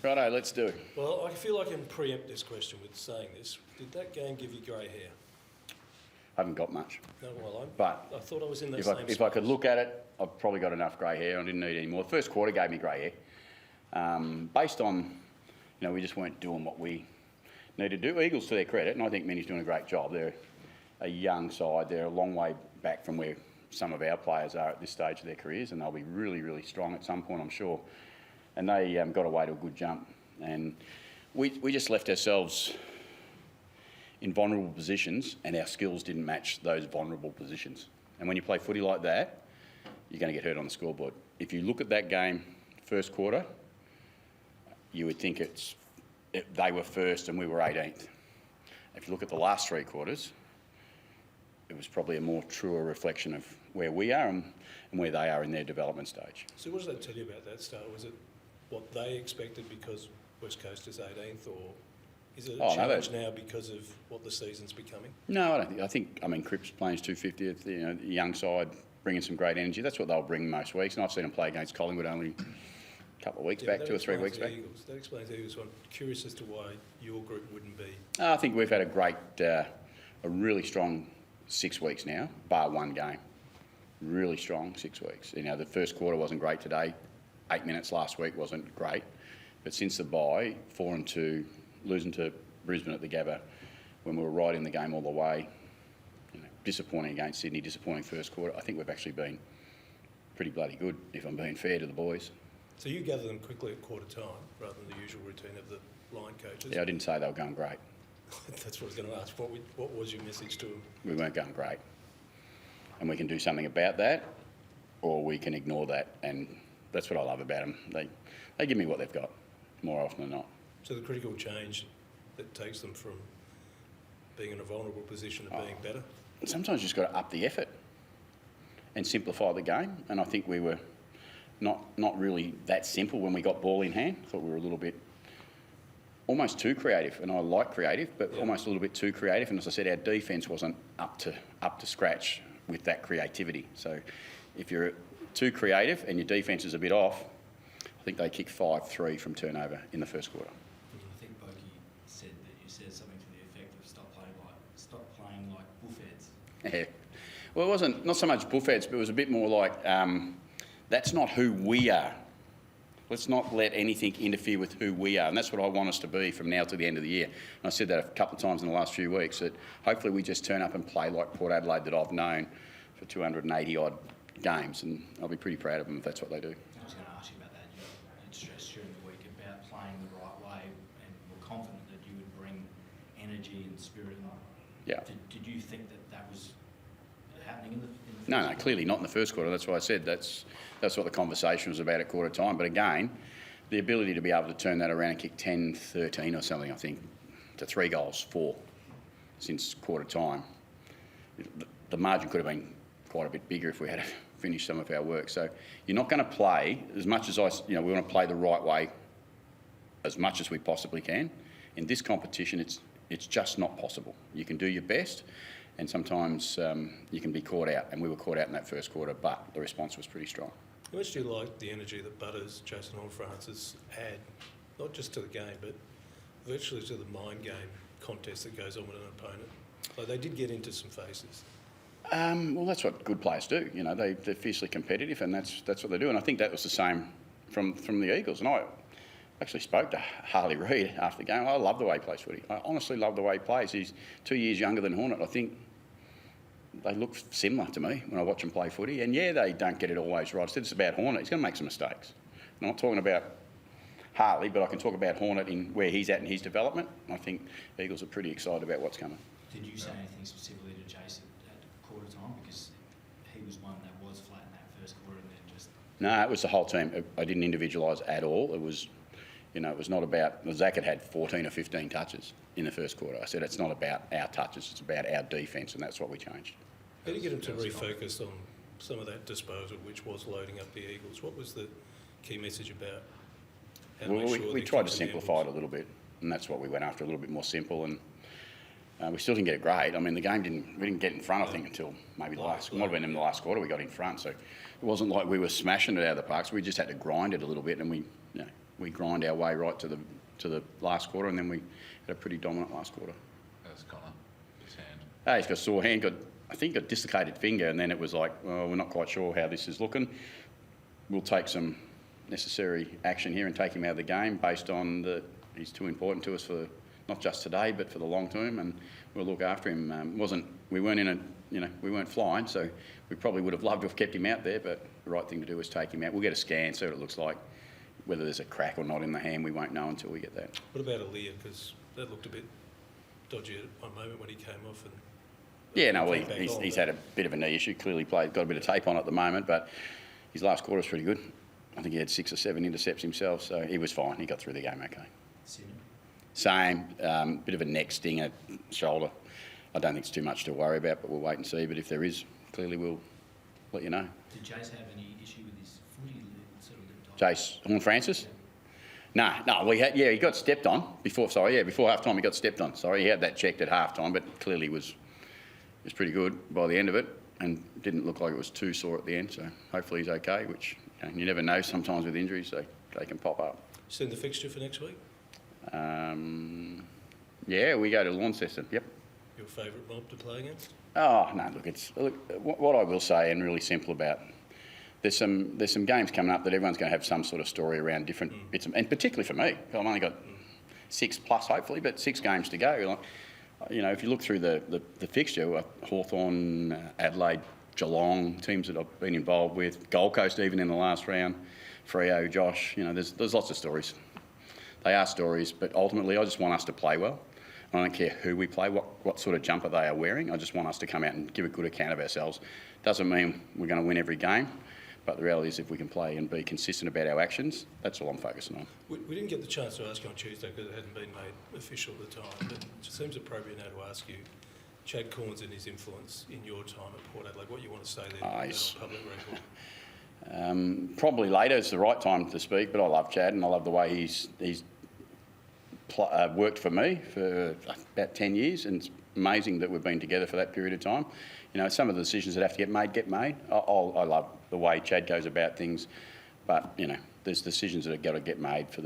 Righto, let's do it. Well, I feel I can preempt this question with saying this. Did that game give you grey hair? I haven't got much. No, well, But I thought I was in that same if I could look at it, I've probably got enough grey hair. I didn't need any more. The first quarter gave me grey hair. Based on, we just weren't doing what we needed to do. Eagles, to their credit, and I think Minnie's doing a great job. They're a young side. They're a long way back from where some of our players are at this stage of their careers, and they'll be really, really strong at some point, I'm sure. And they got away to a good jump. And we just left ourselves in vulnerable positions, and our skills didn't match those vulnerable positions. And when you play footy like that, you're going to get hurt on the scoreboard. If you look at that game, first quarter, you would think they were first and we were 18th. If you look at the last three quarters, it was probably a more truer reflection of where we are and where they are in their development stage. So what does that tell you about that start? Was it what they expected because West Coast is 18th, or is it a challenge now because of what the season's becoming? No, I don't think. I think, Cripps playing 250th, the young side, bringing some great energy. That's what they'll bring most weeks. And I've seen them play against Collingwood only a couple of weeks back, 2 or 3 weeks back. Eagles. That explains the Eagles. I'm curious as to why your group wouldn't be. I think we've had a really strong 6 weeks now, bar one game. Really strong 6 weeks. The first quarter wasn't great today. 8 minutes last week wasn't great. But since the bye, 4-2, losing to Brisbane at the Gabba when we were right in the game all the way, disappointing against Sydney, disappointing first quarter. I think we've actually been pretty bloody good, if I'm being fair to the boys. So you gather them quickly at quarter time rather than the usual routine of the line coaches? Yeah, I didn't say they were going great. That's what I was going to ask. What was your message to them? We weren't going great. And we can do something about that, or we can ignore that. And that's what I love about them. They give me what they've got more often than not. So the critical change that takes them from being in a vulnerable position to being better? Sometimes you just got to up the effort and simplify the game. And I think we were not really that simple when we got ball in hand. I thought we were a little bit almost too creative, and I like creative, but almost a little bit too creative. And as I said, our defence wasn't up to scratch with that creativity. So if you're too creative and your defence is a bit off, I think they kicked 5-3 from turnover in the first quarter. I think Boki said that you said something to the effect of stop playing like buffheads. Yeah. Well, it wasn't not so much buffheads, but it was a bit more like that's not who we are. Let's not let anything interfere with who we are. And that's what I want us to be from now to the end of the year. And I said that a couple of times in the last few weeks, that hopefully we just turn up and play like Port Adelaide that I've known for 280-odd games. And I'll be pretty proud of them if that's what they do. I was going to ask you about that. You stressed during the week about playing the right way and were confident that you would bring energy and spirit. Yeah. Did you think that was happening in the first No, clearly not in the first quarter. That's why I said that's what the conversation was about at quarter time. But again, the ability to be able to turn that around and kick 10-13 or something, I think, to 3 goals, 4 since quarter time. The margin could have been quite a bit bigger if we had finished some of our work. So you're not going to play as much as we want to play the right way as much as we possibly can. In this competition, it's just not possible. You can do your best, and sometimes you can be caught out, and we were caught out in that first quarter, but the response was pretty strong. How much do you like the energy that Butters, Jason Horne-Francis add, not just to the game, but virtually to the mind game contest that goes on with an opponent? Like, they did get into some faces. Well, that's what good players do. They're fiercely competitive, and that's what they do. And I think that was the same from the Eagles. And I actually spoke to Harley Reid after the game. I love the way he plays footy. I honestly love the way he plays. He's 2 years younger than Hornet. I think they look similar to me when I watch them play footy. And yeah, they don't get it always right. I said it's about Hornet. He's going to make some mistakes. I'm not talking about Harley, but I can talk about Hornet in where he's at in his development. I think the Eagles are pretty excited about what's coming. Did you say anything specifically to Jason at quarter time? Because he was one that was flat in that first quarter and then just... No, it was the whole team. I didn't individualise at all. It was, it was not about... Zach had 14 or 15 touches in the first quarter. I said it's not about our touches, it's about our defence, and that's what we changed. How do you get him to refocus on some of that disposal, which was loading up the Eagles? What was the key message about? We tried to simplify it a little bit, and that's what we went after, a little bit more simple, and we still didn't get it great. I mean, the game we didn't get in front, I think, until maybe it might have been in the last quarter we got in front, so it wasn't like we were smashing it out of the parks. We just had to grind it a little bit, and we we grind our way right to the last quarter, and then we had a pretty dominant last quarter. That's Connor. His hand. He's got a sore hand, I think a dislocated finger, and then it was like, well, we're not quite sure how this is looking. We'll take some necessary action here and take him out of the game based on he's too important to us for not just today but for the long term, and we'll look after him. We weren't flying, so we probably would have loved to have kept him out there, but the right thing to do is take him out. We'll get a scan, see what it looks like. Whether there's a crack or not in the hand, we won't know until we get that. What about Aaliyah? Because that looked a bit dodgy at one moment when he came off. And yeah, no, he's had a bit of a knee issue. Clearly got a bit of tape on at the moment, but his last quarter was pretty good. I think he had 6 or 7 intercepts himself, so he was fine. He got through the game okay. Same, bit of a neck sting at shoulder. I don't think it's too much to worry about, but we'll wait and see. But if there is, clearly we'll let you know. Did Jace have any issue with his footy Jace Horn-Francis? No, he got stepped on before half time he got stepped on. He had that checked at half time, but clearly was pretty good by the end of it and didn't look like it was too sore at the end, so hopefully he's okay, which you never know sometimes with injuries, they can pop up. Seen the fixture for next week? Yeah, we go to Launceston, yep. Your favourite mob to play against? Oh, no, look, what I will say, and really simple about, there's some games coming up that everyone's going to have some sort of story around different bits, and particularly for me, I've only got 6 plus hopefully, but 6 games to go. If you look through the fixture, Hawthorn, Adelaide, Geelong, teams that I've been involved with, Gold Coast even in the last round, Freo, Josh, there's lots of stories. They are stories, but ultimately I just want us to play well. I don't care who we play, what sort of jumper they are wearing. I just want us to come out and give a good account of ourselves. Doesn't mean we're going to win every game, but the reality is if we can play and be consistent about our actions, that's all I'm focusing on. We didn't get the chance to ask you on Tuesday because it hadn't been made official at the time, but it seems appropriate now to ask you, Chad Corns and his influence in your time at Port Adelaide, what you want to say there on public record? Probably later is the right time to speak, but I love Chad and I love the way he's worked for me for about 10 years, and it's amazing that we've been together for that period of time. Some of the decisions that have to get made. I love the way Chad goes about things, but there's decisions that have got to get made for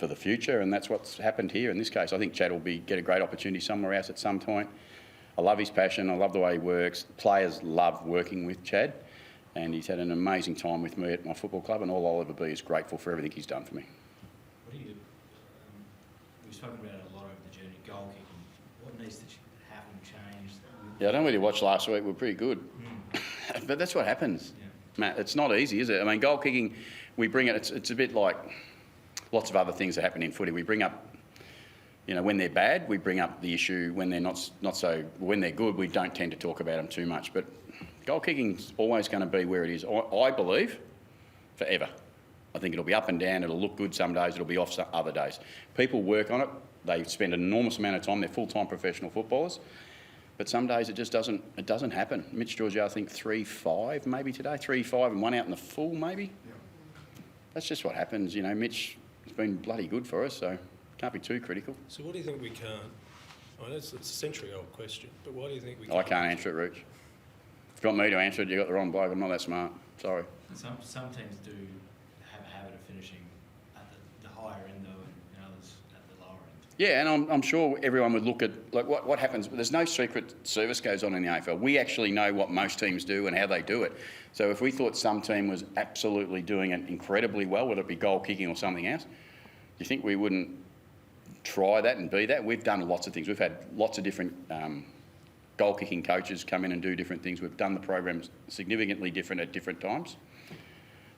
the future, and that's what's happened here in this case. I think Chad will get a great opportunity somewhere else at some point. I love his passion. I love the way he works. Players love working with Chad, and he's had an amazing time with me at my football club, and all I'll ever be is grateful for everything he's done for me. We've spoken about it a lot over the journey, goal kicking. What needs to happen, change? Yeah, I don't really watch last week. We're pretty good. But that's what happens, Matt. It's not easy, is it? I mean, goal kicking, we bring it, it's a bit like lots of other things that happen in footy. We bring up, when they're bad, we bring up the issue. When they're not so, when they're good, we don't tend to talk about them too much. But goal kicking's always going to be where it is, I believe, forever. I think it'll be up and down. It'll look good some days. It'll be off some other days. People work on it. They spend an enormous amount of time. They're full-time professional footballers. But some days it just doesn't happen. Mitch Georgiou, I think 3-5 maybe today. 3-5 and 1 out in the full maybe. Yeah. That's just what happens. Mitch has been bloody good for us, so can't be too critical. So what do you think we can't? I know it's a century-old question, but why do you think we can't? I can't answer it, Rich. If you want me to answer it, you got the wrong bloke. I'm not that smart. Sorry. Some teams do have a habit of finishing at the higher end, though, and others at the lower end. Yeah, and I'm sure everyone would look at what happens. There's no secret service goes on in the AFL. We actually know what most teams do and how they do it. So if we thought some team was absolutely doing it incredibly well, whether it be goal kicking or something else, do you think we wouldn't try that and be that? We've done lots of things. We've had lots of different goal kicking coaches come in and do different things. We've done the programs significantly different at different times.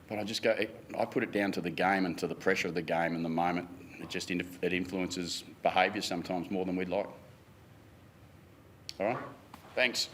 But I put it down to the game and to the pressure of the game and the moment. It influences behaviour sometimes more than we'd like. All right? Thanks.